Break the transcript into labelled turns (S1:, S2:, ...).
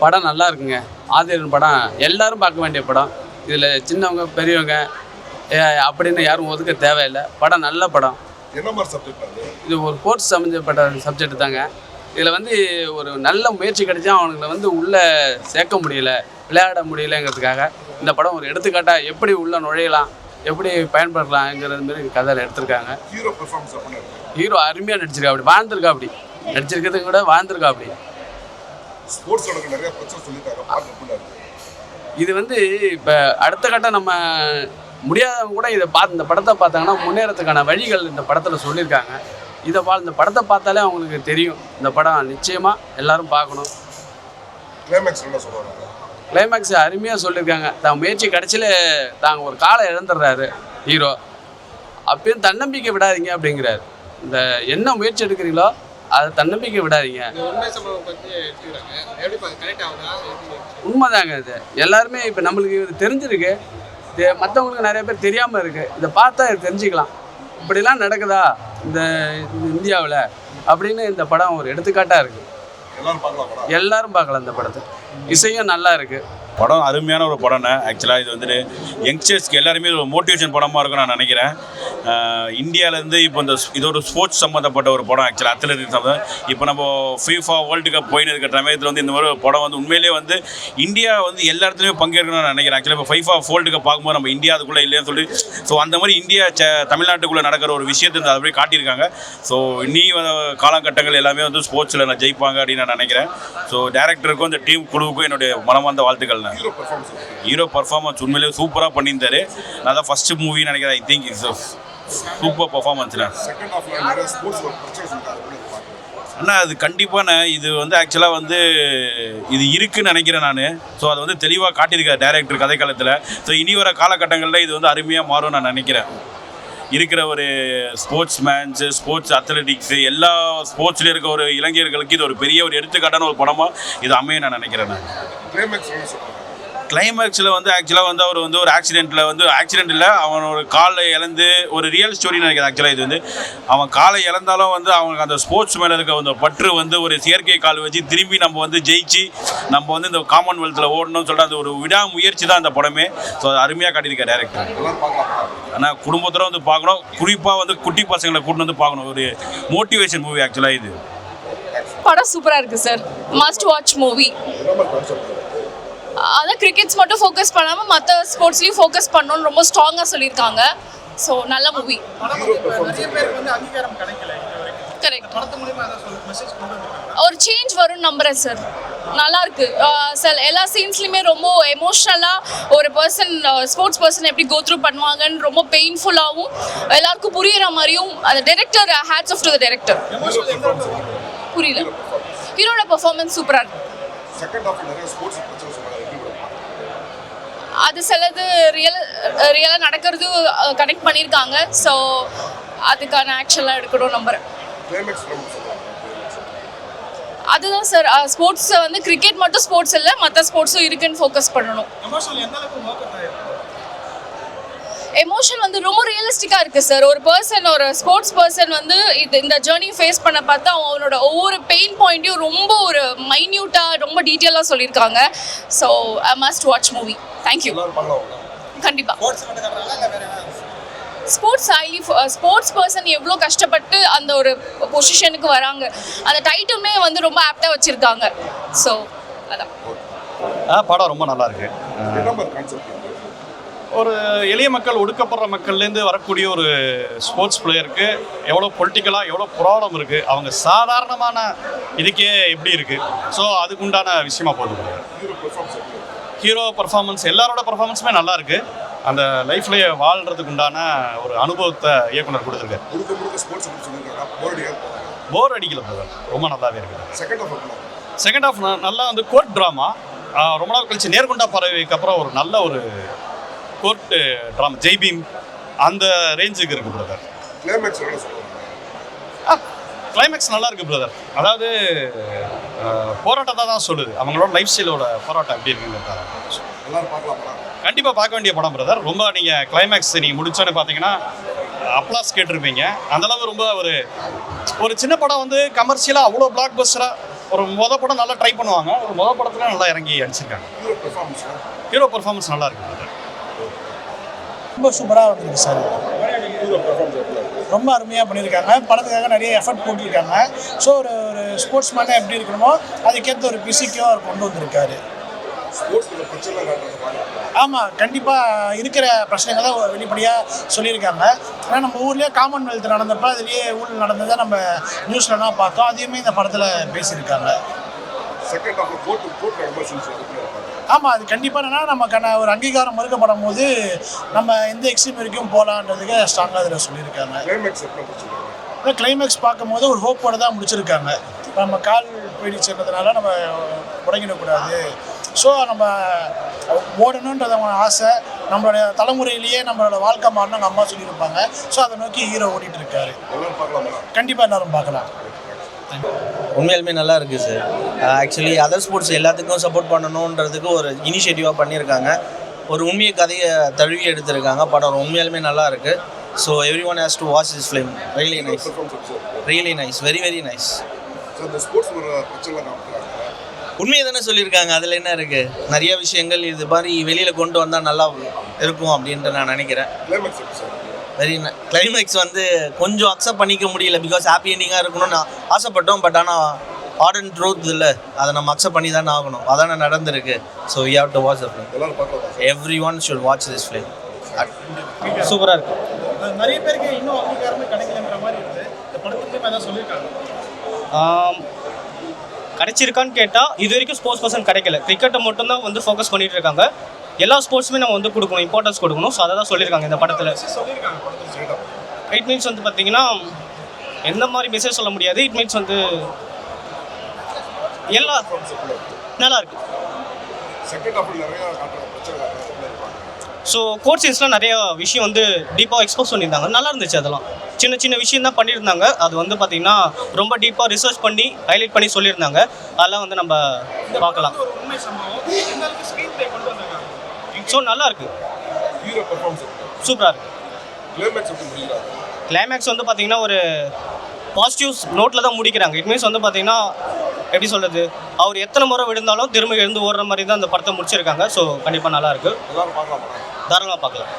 S1: படம் நல்லா இருக்குங்க. ஆதிரன் படம் எல்லாரும் பார்க்க வேண்டிய படம். இதில் சின்னவங்க பெரியவங்க அப்படின்னு யாரும் ஒதுக்க தேவையில்லை. படம் நல்ல படம்.
S2: என்ன மாதிரி சப்ஜெக்ட் அது?
S1: இது ஒரு ஸ்போர்ட்ஸ் சம்மந்தப்பட்ட சப்ஜெக்ட் தாங்க. இதில் ஒரு நல்ல முயற்சி கிடைச்சா அவனுங்களை உள்ளே சேர்க்க முடியல, விளையாட முடியலைங்கிறதுக்காக இந்த படம் ஒரு எடுத்துக்காட்டாக எப்படி உள்ளே நுழையலாம், எப்படி பயன்படுத்தலாம்ங்கிறது மாரி கதையில் எடுத்திருக்காங்க.
S2: ஹீரோ பெர்ஃபார்மன்ஸ் எப்படி இருக்கு?
S1: ஹீரோ அருமையாக நடிச்சிருக்கா, அப்படி வாழ்ந்துருக்கா, அப்படி நடிச்சிருக்கிறதுக்கு கூட வாழ்ந்துருக்கா. அப்படி
S2: ஸ்போர்ட்ஸ் நிறைய பிரச்சனை சொல்லிட்டாங்க, பார்க்க
S1: இது இப்போ அடுத்த கட்டம் நம்ம முடியாதவங்க கூட இந்த படத்தை பார்த்தாங்கன்னா முன்னேறத்துக்கான வழிகள் இந்த படத்தில் சொல்லியிருக்காங்க. இந்த படத்தை பார்த்தாலே அவங்களுக்கு தெரியும். இந்த படம் நிச்சயமாக எல்லாரும் பார்க்கணும்.
S2: கிளைமேக்ஸ் என்ன சொல்கிறாங்க?
S1: கிளைமேக்ஸ் அருமையாக சொல்லியிருக்காங்க. தான் முயற்சி கடைசியில் தாங்க ஒரு காலை இழந்துடுறாரு ஹீரோ. அப்பயும் தன்னம்பிக்கை விடாதீங்க அப்படிங்கிறாரு. இந்த என்ன முயற்சி எடுக்கிறீங்களோ அதை தன்னம்பிக்கை விடாதீங்க. உண்மைதாங்க. இது எல்லாருமே இப்போ நம்மளுக்கு இது தெரிஞ்சிருக்கு, மற்றவங்களுக்கு நிறைய பேர் தெரியாமல் இருக்குது. இதை பார்த்தா இது தெரிஞ்சுக்கலாம், இப்படிலாம் நடக்குதா இந்த இந்தியாவில் அப்படின்னு. இந்த படம் ஒரு எடுத்துக்காட்டாக இருக்குது. எல்லாரும் பார்க்கலாம் இந்த படத்தை. இசையும் நல்லா இருக்குது.
S3: படம் அருமையான ஒரு படம்ண்ணே. ஆக்சுவலாக இது யங்ஸ்டர்ஸ்க்கு எல்லாருமே ஒரு மோட்டிவேஷன் படமாக இருக்கும் நான் நினைக்கிறேன். இந்தியாவிலேருந்து இப்போ இது ஒரு ஸ்போர்ட்ஸ் சம்மந்தப்பட்ட ஒரு படம். ஆக்சுவலாக அத்லெட்டிக்ஸ் சம்மந்தம். இப்போ நம்ம FIFA வேர்ல்டு கப் போயின்னு இருக்கிற சமயத்தில் இந்த மாதிரி ஒரு படம் உண்மையிலே இந்தியா எல்லா இடத்துலையுமே பங்கேற்கணும்னு நான் நினைக்கிறேன். ஆக்சுவலாக இப்போ FIFA வேர்ல்டு கப் பார்க்கும்போது நம்ம இந்தியா அதுக்குள்ளே இல்லைன்னு சொல்லி அந்த மாதிரி இந்தியா தமிழ்நாட்டுக்குள்ளே நடக்கிற ஒரு விஷயத்தை அப்படியே காட்டியிருக்காங்க. ஸோ இனி காலகட்டங்கள் எல்லாமே ஸ்போர்ட்ஸில் நான் ஜெயிப்பாங்க அப்படின்னு நான் நினைக்கிறேன். ஸோ டேரக்டருக்கும் இந்த டீம் குழுவுக்கும் என்னுடைய மனமார்ந்த வாழ்த்துக்கள். ஹீரோ பர்ஃபார்மன்ஸ் உண்மையிலே சூப்பராக பண்ணியிருந்தாரு. நான் தான் ஃபர்ஸ்ட் மூவி நினைக்கிறேன். ஐ திங்க் இட்ஸ் சூப்பர் பர்ஃபார்மன்ஸ்ண்ணா. அண்ணா அது கண்டிப்பாக இது ஆக்சுவலாக இது இருக்குன்னு நினைக்கிறேன் நான். ஸோ அதை தெளிவாக காட்டியிருக்காரு டேரக்டர் கதை காலத்தில். ஸோ இனி வர காலகட்டங்களில் இது அருமையாக மாறும் நான் நினைக்கிறேன். இருக்கிற ஒரு ஸ்போர்ட்ஸ் மேன்ஸு, ஸ்போர்ட்ஸ் அத்லெட்டிக்ஸு, எல்லா ஸ்போர்ட்ஸ்லேயும் இருக்க ஒரு இளைஞர்களுக்கு இது ஒரு பெரிய ஒரு எடுத்துக்காட்டான ஒரு படமாக இது அமைய நான் நினைக்கிறேன். நான் கிளைமேக்ஸில் ஆக்சுவலாக அவர் ஒரு ஆக்சிடென்ட் இல்லை, அவன் ஒரு காலை இழந்து ஒரு ரியல் ஸ்டோரின்னு நினைக்கிறேன். ஆக்சுவலாக இது அவன் காலை இழந்தாலும் அவனுக்கு அந்த ஸ்போர்ட்ஸ் மேலே இருக்க அந்த பற்று ஒரு செயற்கை கால் வச்சு திரும்பி நம்ம ஜெயிச்சு நம்ம இந்த காமன்வெல்த்தில் ஓடணும்னு சொல்லிட்டு அந்த ஒரு விடாமுயற்சி தான் அந்த படமே. ஸோ அது அருமையாக காட்டியிருக்க டேரக்டர். ஆனால் குடும்பத்தோட பார்க்கணும், குறிப்பாக குட்டி பசங்களை கூட்டு பார்க்கணும். ஒரு மோட்டிவேஷன் மூவி ஆக்சுவலாக இது.
S4: படம் சூப்பராக இருக்குது சார். Must watch movie. அதான் கிரிக்கெட்ஸ் மட்டும் ஃபோக்கஸ் பண்ணாமல் மற்ற ஸ்போர்ட்ஸ்லையும் ஃபோக்கஸ் பண்ணணும்னு ரொம்ப ஸ்ட்ராங்காக சொல்லியிருக்காங்க. ஸோ நல்ல மூவி. கரெக்ட். ஒரு சேஞ்ச் வரும்னு நம்புகிறேன் சார். நல்லா இருக்கு சார். எல்லா சீன்ஸ்லையுமே ரொம்ப எமோஷ்னலாக ஒரு ஸ்போர்ட்ஸ் பர்சன் எப்படி கோ த்ரூ பண்ணுவாங்கன்னு ரொம்ப பெயின்ஃபுல்லாகவும் எல்லாருக்கும் புரியுற மாதிரியும் அந்த director hats off to the director. புரியல. ஹீரோட பெர்ஃபார்மன்ஸ் சூப்பராக இருக்கு. அது சிலது ரியலாக நடக்கிறது கனெக்ட் பண்ணியிருக்காங்க. ஸோ அதுக்கான ஆக்ஷன்லாம் எடுக்கணும் நம்புகிறேன். அதுதான் சார். ஸ்போர்ட்ஸ் கிரிக்கெட் மட்டும் ஸ்போர்ட்ஸ் இல்லை, மற்ற ஸ்போர்ட்ஸும் இருக்குன்னு ஃபோக்கஸ் பண்ணணும். எமோஷன் ரொம்ப ரியலிஸ்டிக்காக இருக்குது சார். ஒரு ஸ்போர்ட்ஸ் பர்சன் இந்த ஜேர்னி ஃபேஸ் பண்ண பார்த்தா அவனோட ஒவ்வொரு பெயின் பாயிண்ட்டையும் ரொம்ப ஒரு மைன்யூட்டாக ரொம்ப டீட்டெயிலாக சொல்லியிருக்காங்க. So I must watch movie. Thank you. கண்டிப்பாக ஸ்போர்ட்ஸ் பர்சன் எவ்வளோ கஷ்டப்பட்டு அந்த ஒரு பொசிஷனுக்கு வராங்க, அந்த டைட்டுமே ரொம்ப ஆப்டாக வச்சுருக்காங்க. ஸோ அதான்
S5: படம் ரொம்ப நல்லா இருக்கு. ஒரு எளிய மக்கள், ஒடுக்கப்படுற மக்கள்லேருந்து வரக்கூடிய ஒரு ஸ்போர்ட்ஸ் பிளேயருக்கு எவ்வளோ பொலிட்டிக்கலாக எவ்வளோ ப்ராப்ளம் இருக்குது, அவங்க சாதாரணமான இதுக்கே எப்படி இருக்குது. ஸோ அதுக்குண்டான விஷயமா போகுது. ஹீரோ பர்ஃபார்மன்ஸ், எல்லாரோட பர்ஃபார்மன்ஸுமே நல்லா இருக்குது. அந்த லைஃப்லேயே வாழ்கிறதுக்கு உண்டான ஒரு அனுபவத்தை இயக்குனர் கொடுத்துருக்காரு. போர் அடிக்கல பிரதர், ரொம்ப நல்லாவே இருக்குது. செகண்ட் ஹாஃப் நல்லா கோர்ட் ட்ராமா. ரொம்ப நாள் கழிச்சு நேர்கொண்டா பறவைக்கு அப்புறம் ஒரு நல்ல ஒரு கோர்ட் ட்ராமா, ஜெய்பீம் அந்த ரேஞ்சுக்கு இருக்குது பிரதர். கிளைமேக்ஸ் நல்லா இருக்குது பிரதர். அதாவது போராட்டத்தை தான் சொல்லுது, அவங்களோட லைஃப் ஸ்டைலோட போராட்டம் எப்படி இருக்குங்கிறத. கண்டிப்பாக பார்க்க வேண்டிய படம் பிரதர். ரொம்ப நீங்கள் கிளைமேக்ஸ் நீங்கள் முடிச்சோன்னு பார்த்தீங்கன்னா அப்ளாஸ் கேட்டிருப்பீங்க. அந்தளவு ரொம்ப ஒரு சின்ன படம் கமர்ஷியலாக அவ்வளோ பிளாக் பஸ்டராக ஒரு படம் நல்லா ட்ரை பண்ணுவாங்க, ஒரு படத்துல நல்லா இறங்கி அடிச்சிருக்காங்க. ஹீரோ பெர்ஃபார்மன்ஸ் நல்லா இருக்கு,
S6: ரொம்ப சூப்பராக வந்திருக்கு சார். ரொம்ப அருமையாக பண்ணியிருக்காங்க. படத்துக்காக நிறைய எஃபர்ட் போட்டிருக்காங்க. ஸோ ஒரு ஸ்போர்ட்ஸ் மேனாக எப்படி இருக்கணுமோ அதுக்கேற்ற ஒரு பிசிக்காக அவர் கொண்டு வந்திருக்காரு. ஆமாம், கண்டிப்பாக இருக்கிற பிரச்சனைகளை தான் வெளிப்படையாக சொல்லியிருக்காங்க. ஏன்னா நம்ம ஊர்லேயே காமன்வெல்த் நடந்தப்போ அதுலேயே ஊழல் நடந்ததை நம்ம நியூஸ்லலாம் பார்த்தோம். அதையுமே இந்த படத்தில் பேசியிருக்காங்க. ஆமாம், அது கண்டிப்பாக என்னென்னா நமக்கான ஒரு அங்கீகாரம் மறுக்கப்படும் போது நம்ம எந்த எக்ஸ்ட்ரீம் வரைக்கும் போகலான்றதுக்கு ஸ்ட்ராங்காக அதில் சொல்லியிருக்காங்க. கிளைமேக்ஸ் பார்க்கும்போது ஒரு ஹோப்போடு தான் முடிச்சிருக்காங்க. நம்ம கால் போயிடுச்சுன்றதுனால நம்ம உடங்கிடக்கூடாது. ஸோ நம்ம ஓடணுன்றது அவங்க ஆசை. நம்மளுடைய தலைமுறையிலேயே நம்மளோட வாழ்க்கை மாறணும் அம்மா சொல்லியிருப்பாங்க. ஸோ அதை நோக்கி ஹீரோ ஓடிட்டு இருக்காரு. கண்டிப்பாக எல்லாரும் பார்க்கலாம்.
S7: உண்மையாலுமே நல்லா இருக்குது சார். ஆக்சுவலி அதர் ஸ்போர்ட்ஸ் எல்லாத்துக்கும் சப்போர்ட் பண்ணணுன்றதுக்கு ஒரு இனிஷியேட்டிவாக பண்ணியிருக்காங்க. ஒரு உண்மையை கதையை தழுவி எடுத்திருக்காங்க. படம் உண்மையாலுமே நல்லா இருக்குது. So every one has to watch this film. Really nice, really nice, very very nice. உண்மையை தானே சொல்லியிருக்காங்க, அதில் என்ன இருக்குது? நிறைய விஷயங்கள் இது மாதிரி வெளியில் கொண்டு வந்தால் நல்லா இருக்கும் அப்படின்ட்டு நான் நினைக்கிறேன். வெரி கிளைமேக்ஸ் வந்து கொஞ்சம் அக்செப்ட் பண்ணிக்க முடியல. பிகாஸ் ஹாப்பி எண்டிங்காக இருக்கணும்னு ஆசைப்பட்டோம். பட் ஆனால் ஆர்ட் அண்ட் ட்ரூத் இல்லை, அதை நம்ம அக்செப்ட் பண்ணி தானே ஆகணும். அதானே நடந்திருக்கு. So you have to watch the film. Every one should watch this film. சூப்பராக இருக்குது.
S6: நிறைய பேருக்கு இன்னும் அங்கீகாரமே கிடைக்கலன்ற மாதிரி இருக்குது. இந்த படத்துக்கு அதான் சொல்லியிருக்காங்க.
S8: கிடைச்சிருக்கான்னு கேட்டால் இது வரைக்கும் ஸ்போர்ட்ஸ் பர்சன் கிடைக்கல. கிரிக்கெட்டை மட்டும்தான் வந்து ஃபோக்கஸ் பண்ணிட்டு இருக்காங்க. எல்லா ஸ்போர்ட்ஸுமே நம்ம வந்து கொடுக்கணும், இம்பார்ட்டன்ஸ் கொடுக்கணும். ஸோ அதை தான் சொல்லியிருக்காங்க இந்த படத்தில். இட் மீன்ஸ் வந்து பார்த்தீங்கன்னா எந்த மாதிரி மெசேஜ் சொல்ல முடியாது. இட் மீன்ஸ் வந்து எல்லா நல்லா இருக்கு. ஸோ கோர்ட் சீன்ஸ்லாம் நிறைய விஷயம் வந்து டீப்பாக எக்ஸ்போஸ் பண்ணியிருந்தாங்க. நல்லா இருந்துச்சு. அதெல்லாம் சின்ன சின்ன விஷயம் தான் பண்ணியிருந்தாங்க. அது வந்து பார்த்திங்கன்னா ரொம்ப டீப்பாக ரிசர்ச் பண்ணி ஹைலைட் பண்ணி சொல்லியிருந்தாங்க. அதெல்லாம் வந்து நம்ம பார்க்கலாம். ஸோ நல்லா இருக்கு, சூப்பராக இருக்கு. கிளைமேக்ஸ் வந்து பார்த்தீங்கன்னா ஒரு பாசிட்டிவ் நோட்டில் தான் முடிக்கிறாங்க. இட் மீன்ஸ் வந்து பார்த்தீங்கன்னா எப்படி சொல்கிறது, அவர் எத்தனை முறை விழுந்தாலும் திரும்ப எழுந்து ஓடுற மாதிரி தான் அந்த படத்தை முடிச்சிருக்காங்க. ஸோ கண்டிப்பாக நல்லா இருக்கு, தாராளமாக பார்க்கலாம்.